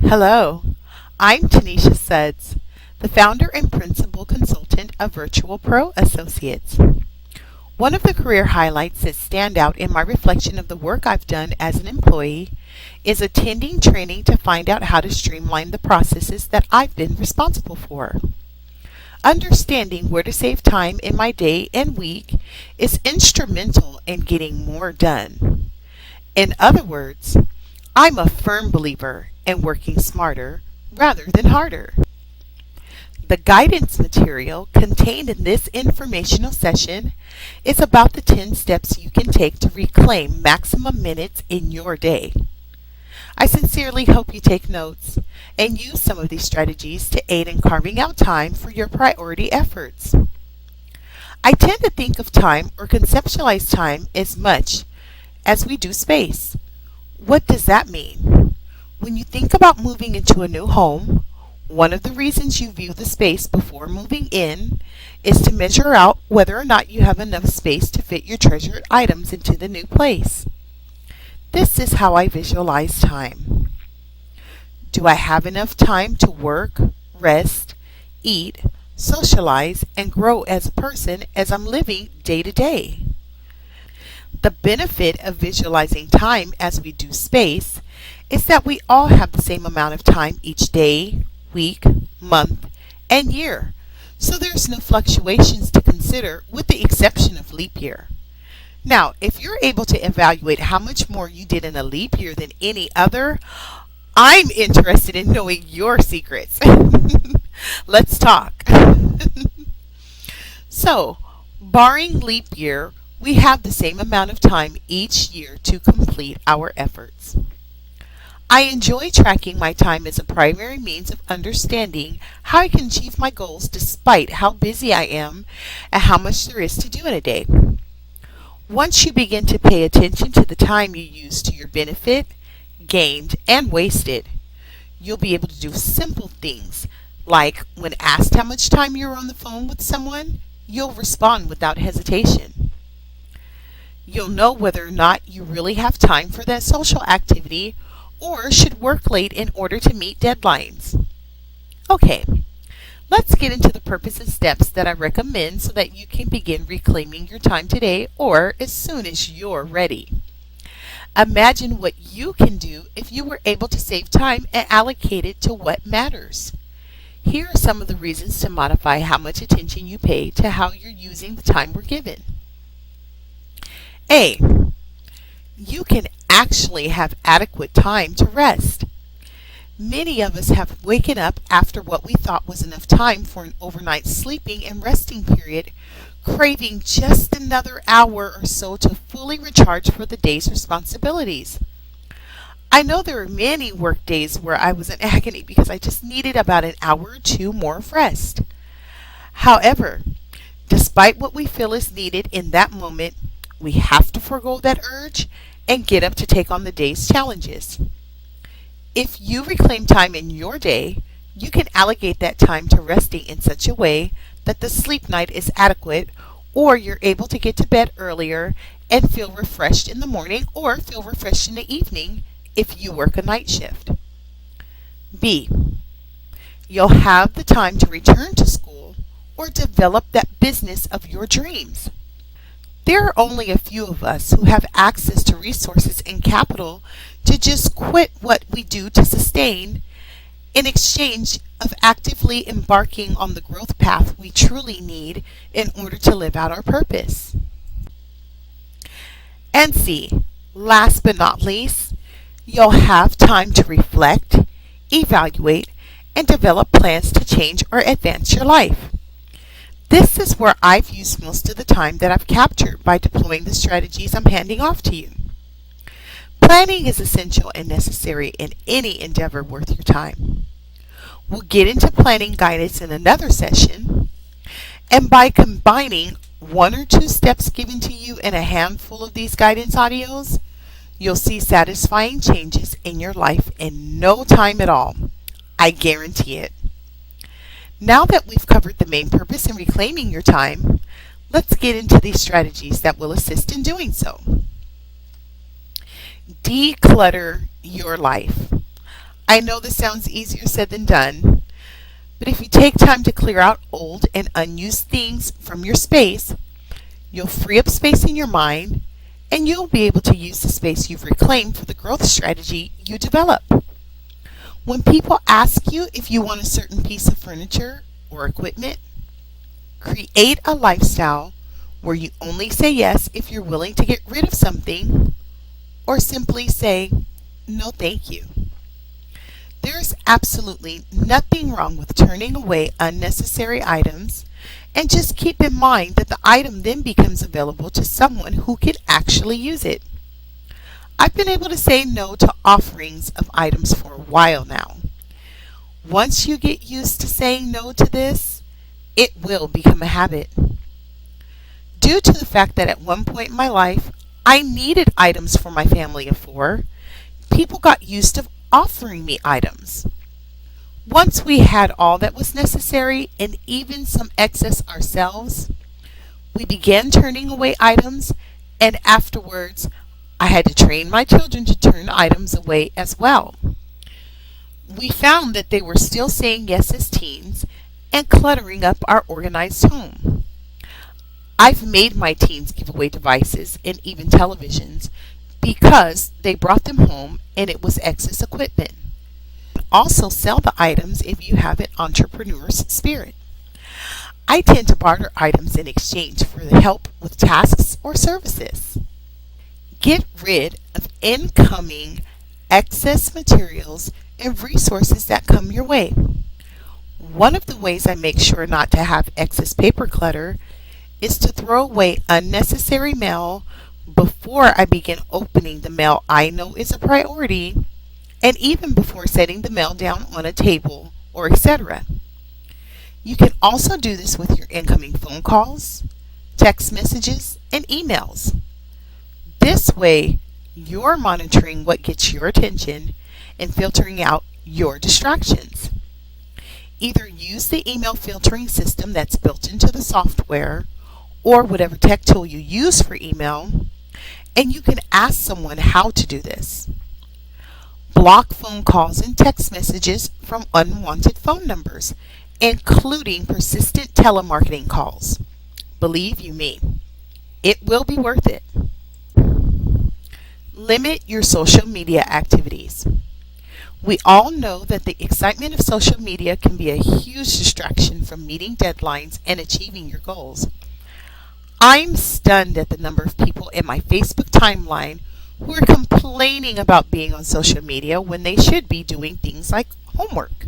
Hello, I'm TeNeshia Sudds, the founder and principal consultant of Virtual Pro Associates. One of the career highlights that stand out in my reflection of the work I've done as an employee is attending training to find out how to streamline the processes that I've been responsible for. Understanding where to save time in my day and week is instrumental in getting more done. In other words, I'm a firm believer in working smarter rather than harder. The guidance material contained in this informational session is about the 10 steps you can take to reclaim maximum minutes in your day. I sincerely hope you take notes and use some of these strategies to aid in carving out time for your priority efforts. I tend to think of time or conceptualize time as much as we do space. What does that mean? When you think about moving into a new home, one of the reasons you view the space before moving in is to measure out whether or not you have enough space to fit your treasured items into the new place. This is how I visualize time. Do I have enough time to work, rest, eat, socialize, and grow as a person as I'm living day to day? The benefit of visualizing time as we do space is that we all have the same amount of time each day, week, month, and year. So there's no fluctuations to consider with the exception of leap year. Now, if you're able to evaluate how much more you did in a leap year than any other, I'm interested in knowing your secrets. Let's talk. So, barring leap year, we have the same amount of time each year to complete our efforts. I enjoy tracking my time as a primary means of understanding how I can achieve my goals despite how busy I am and how much there is to do in a day. Once you begin to pay attention to the time you use to your benefit, gained, and wasted, you'll be able to do simple things like when asked how much time you're on the phone with someone, you'll respond without hesitation. You'll know whether or not you really have time for that social activity or should work late in order to meet deadlines. Okay, let's get into the purpose and steps that I recommend so that you can begin reclaiming your time today or as soon as you're ready. Imagine what you can do if you were able to save time and allocate it to what matters. Here are some of the reasons to modify how much attention you pay to how you're using the time we're given. A. You can actually have adequate time to rest. Many of us have waken up after what we thought was enough time for an overnight sleeping and resting period, craving just another hour or so to fully recharge for the day's responsibilities. I know there are many work days where I was in agony because I just needed about an hour or two more of rest. However, despite what we feel is needed in that moment, we have to forego that urge and get up to take on the day's challenges. If you reclaim time in your day, you can allocate that time to resting in such a way that the sleep night is adequate, or you're able to get to bed earlier and feel refreshed in the morning or feel refreshed in the evening if you work a night shift. B. You'll have the time to return to school or develop that business of your dreams. There are only a few of us who have access to resources and capital to just quit what we do to sustain in exchange of actively embarking on the growth path we truly need in order to live out our purpose. And C, last but not least, you'll have time to reflect, evaluate, and develop plans to change or advance your life. This is where I've used most of the time that I've captured by deploying the strategies I'm handing off to you. Planning is essential and necessary in any endeavor worth your time. We'll get into planning guidance in another session, and by combining one or two steps given to you in a handful of these guidance audios, you'll see satisfying changes in your life in no time at all. I guarantee it. Now that we've covered the main purpose in reclaiming your time, let's get into these strategies that will assist in doing so. Declutter your life. I know this sounds easier said than done, but if you take time to clear out old and unused things from your space, you'll free up space in your mind and you'll be able to use the space you've reclaimed for the growth strategy you develop. When people ask you if you want a certain piece of furniture or equipment, create a lifestyle where you only say yes if you're willing to get rid of something, or simply say, no thank you. There's absolutely nothing wrong with turning away unnecessary items, and just keep in mind that the item then becomes available to someone who can actually use it. I've been able to say no to offerings of items for a while now. Once you get used to saying no to this, it will become a habit. Due to the fact that at one point in my life, I needed items for my family of four, people got used to offering me items. Once we had all that was necessary and even some excess ourselves, we began turning away items, and afterwards, I had to train my children to turn items away as well. We found that they were still saying yes as teens and cluttering up our organized home. I've made my teens give away devices and even televisions because they brought them home and it was excess equipment. Also sell the items if you have an entrepreneur's spirit. I tend to barter items in exchange for the help with tasks or services. Get rid of incoming excess materials and resources that come your way. One of the ways I make sure not to have excess paper clutter is to throw away unnecessary mail before I begin opening the mail I know is a priority, and even before setting the mail down on a table or etc. You can also do this with your incoming phone calls, text messages, and emails. This way, you're monitoring what gets your attention and filtering out your distractions. Either use the email filtering system that's built into the software or whatever tech tool you use for email, and you can ask someone how to do this. Block phone calls and text messages from unwanted phone numbers, including persistent telemarketing calls. Believe you me, it will be worth it. Limit your social media activities. We all know that the excitement of social media can be a huge distraction from meeting deadlines and achieving your goals. I'm stunned at the number of people in my Facebook timeline who are complaining about being on social media when they should be doing things like homework.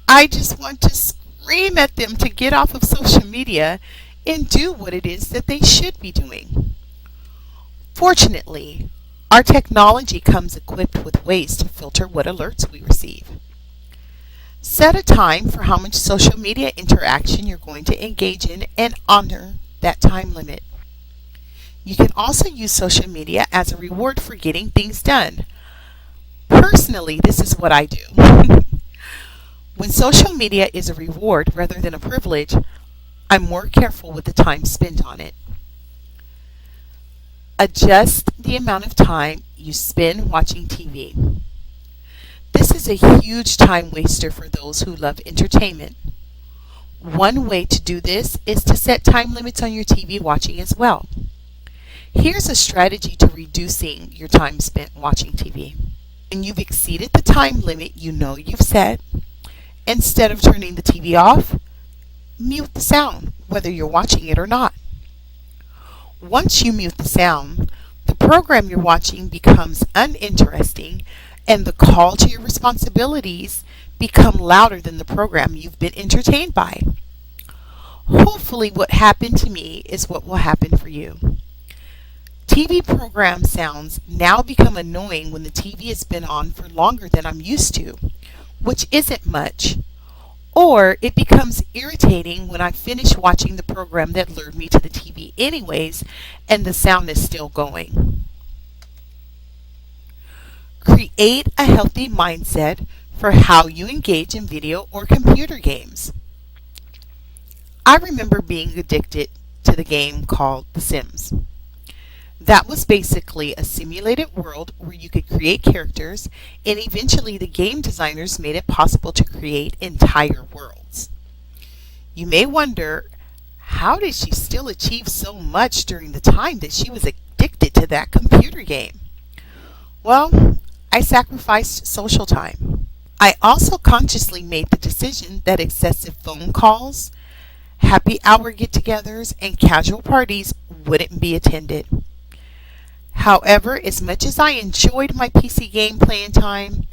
I just want to scream at them to get off of social media and do what it is that they should be doing. Fortunately, our technology comes equipped with ways to filter what alerts we receive. Set a time for how much social media interaction you're going to engage in and honor that time limit. You can also use social media as a reward for getting things done. Personally, this is what I do. When social media is a reward rather than a privilege, I'm more careful with the time spent on it. Adjust the amount of time you spend watching TV. This is a huge time waster for those who love entertainment. One way to do this is to set time limits on your TV watching as well. Here's a strategy to reducing your time spent watching TV. When you've exceeded the time limit you know you've set, instead of turning the TV off, mute the sound, whether you're watching it or not. Once you mute the sound, the program you're watching becomes uninteresting and the call to your responsibilities become louder than the program you've been entertained by. Hopefully what happened to me is what will happen for you. TV program sounds now become annoying when the TV has been on for longer than I'm used to, which isn't much, or it becomes irritating when I finish watching the program that lured me to the TV anyways and the sound is still going. Create a healthy mindset for how you engage in video or computer games. I remember being addicted to the game called The Sims. That was basically a simulated world where you could create characters, and eventually the game designers made it possible to create entire worlds. You may wonder, how did she still achieve so much during the time that she was addicted to that computer game? Well, I sacrificed social time. I also consciously made the decision that excessive phone calls, happy hour get togethers, and casual parties wouldn't be attended. However, as much as I enjoyed my PC game playing time,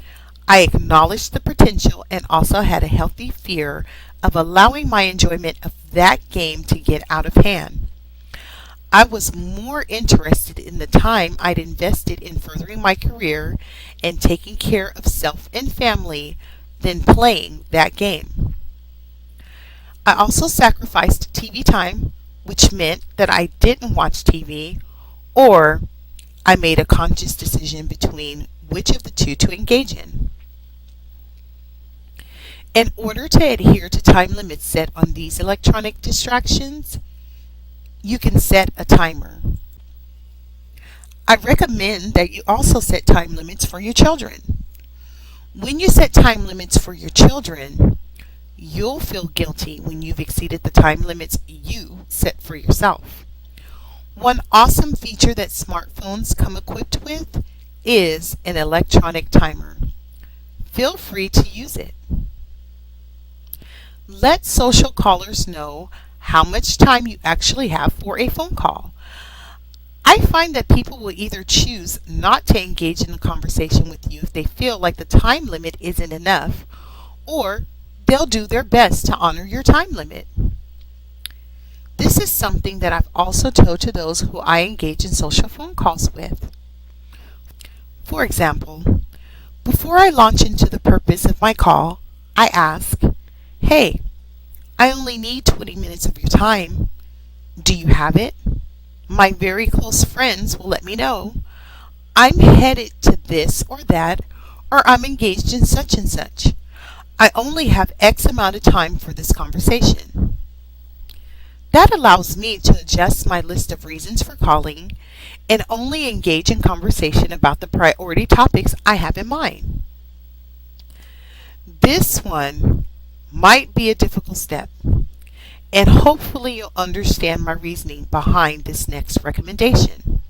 I acknowledged the potential and also had a healthy fear of allowing my enjoyment of that game to get out of hand. I was more interested in the time I'd invested in furthering my career and taking care of self and family than playing that game. I also sacrificed TV time, which meant that I didn't watch TV, or I made a conscious decision between which of the two to engage in. In order to adhere to time limits set on these electronic distractions, you can set a timer. I recommend that you also set time limits for your children. When you set time limits for your children, you'll feel guilty when you've exceeded the time limits you set for yourself. One awesome feature that smartphones come equipped with is an electronic timer. Feel free to use it. Let social callers know how much time you actually have for a phone call. I find that people will either choose not to engage in a conversation with you if they feel like the time limit isn't enough, or they'll do their best to honor your time limit. This is something that I've also told to those who I engage in social phone calls with. For example, before I launch into the purpose of my call, I ask, "Hey, I only need 20 minutes of your time. Do you have it?" My very close friends will let me know, "I'm headed to this or that, or I'm engaged in such and such. I only have X amount of time for this conversation." That allows me to adjust my list of reasons for calling and only engage in conversation about the priority topics I have in mind. This one might be a difficult step, and hopefully you'll understand my reasoning behind this next recommendation.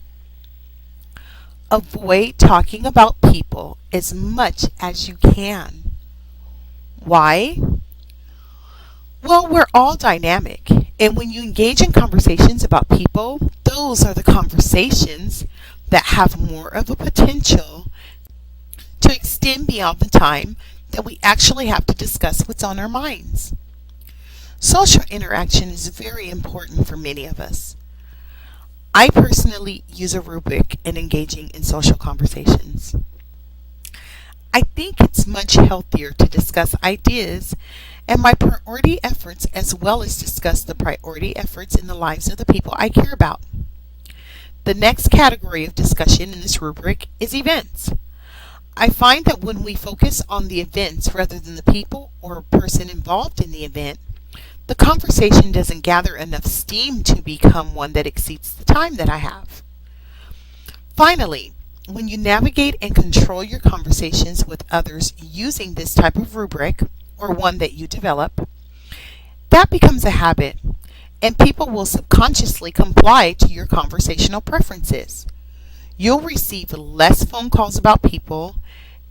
Avoid talking about people as much as you can. Why? Well, we're all dynamic, and when you engage in conversations about people, those are the conversations that have more of a potential to extend beyond the time that we actually have to discuss what's on our minds. Social interaction is very important for many of us. I personally use a rubric in engaging in social conversations. I think it's much healthier to discuss ideas and my priority efforts as well as discuss the priority efforts in the lives of the people I care about. The next category of discussion in this rubric is events. I find that when we focus on the events rather than the people or person involved in the event, the conversation doesn't gather enough steam to become one that exceeds the time that I have. Finally, when you navigate and control your conversations with others using this type of rubric, or one that you develop, that becomes a habit, and people will subconsciously comply to your conversational preferences. You'll receive less phone calls about people,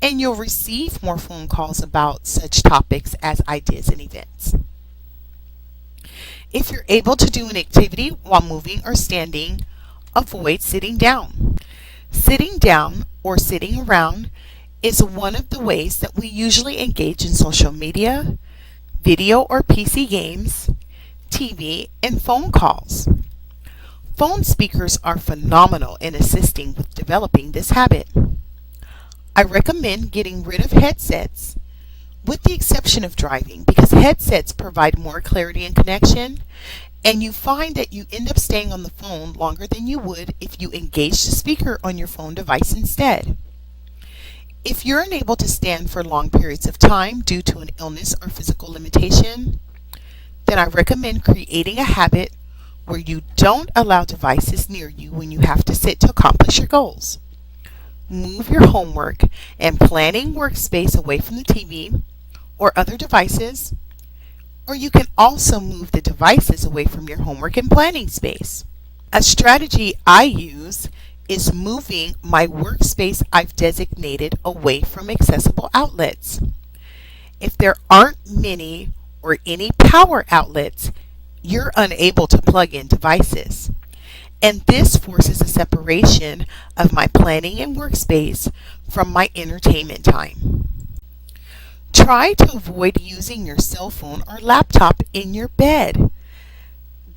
and you'll receive more phone calls about such topics as ideas and events. If you're able to do an activity while moving or standing, avoid sitting down. Sitting down or sitting around is one of the ways that we usually engage in social media, video or PC games, TV, and phone calls. Phone speakers are phenomenal in assisting with developing this habit. I recommend getting rid of headsets, with the exception of driving, because headsets provide more clarity and connection, and you find that you end up staying on the phone longer than you would if you engaged the speaker on your phone device instead. If you're unable to stand for long periods of time due to an illness or physical limitation, then I recommend creating a habit where you don't allow devices near you when you have to sit to accomplish your goals. Move your homework and planning workspace away from the TV or other devices, or you can also move the devices away from your homework and planning space. A strategy I use is moving my workspace I've designated away from accessible outlets. If there aren't many or any power outlets, you're unable to plug in devices. And this forces a separation of my planning and workspace from my entertainment time. Try to avoid using your cell phone or laptop in your bed.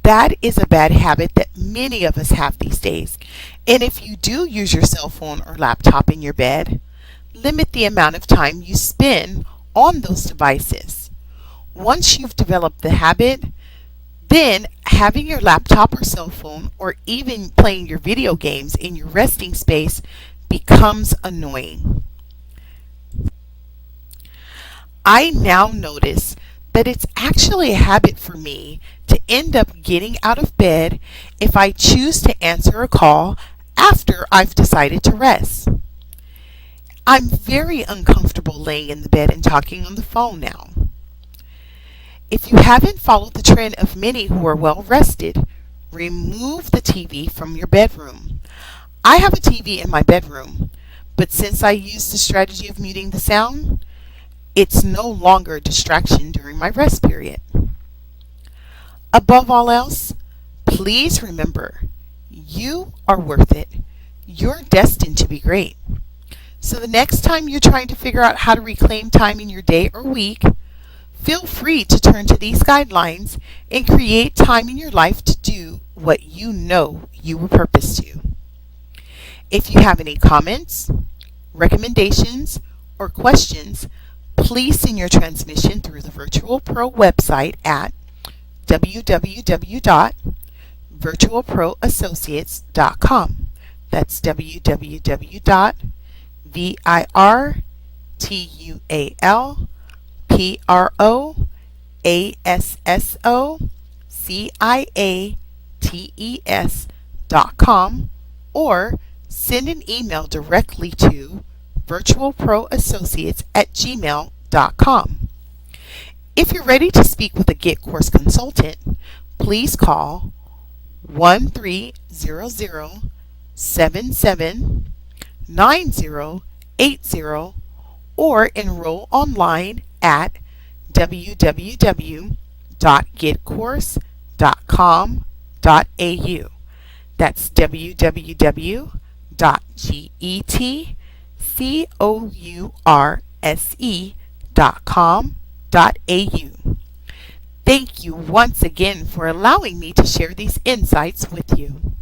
That is a bad habit that many of us have these days. And if you do use your cell phone or laptop in your bed, limit the amount of time you spend on those devices. Once you've developed the habit, then having your laptop or cell phone or even playing your video games in your resting space becomes annoying. I now notice that it's actually a habit for me to end up getting out of bed if I choose to answer a call after I've decided to rest. I'm very uncomfortable laying in the bed and talking on the phone now. If you haven't followed the trend of many who are well rested, remove the TV from your bedroom. I have a TV in my bedroom, but since I use the strategy of muting the sound, it's no longer a distraction during my rest period. Above all else, please remember, you are worth it. You're destined to be great. So the next time you're trying to figure out how to reclaim time in your day or week, feel free to turn to these guidelines and create time in your life to do what you know you were purposed to. If you have any comments, recommendations, or questions, please send your transmission through the Virtual Pro website at www.virtualproassociates.com. That's www.virtualproassociates.com, or send an email directly to virtualproassociates@gmail.com. If you're ready to speak with a Get Course consultant, please call 1300-779080 or enroll online at www.getcourse.com.au. That's www.getcourse.com.au. Thank you once again for allowing me to share these insights with you.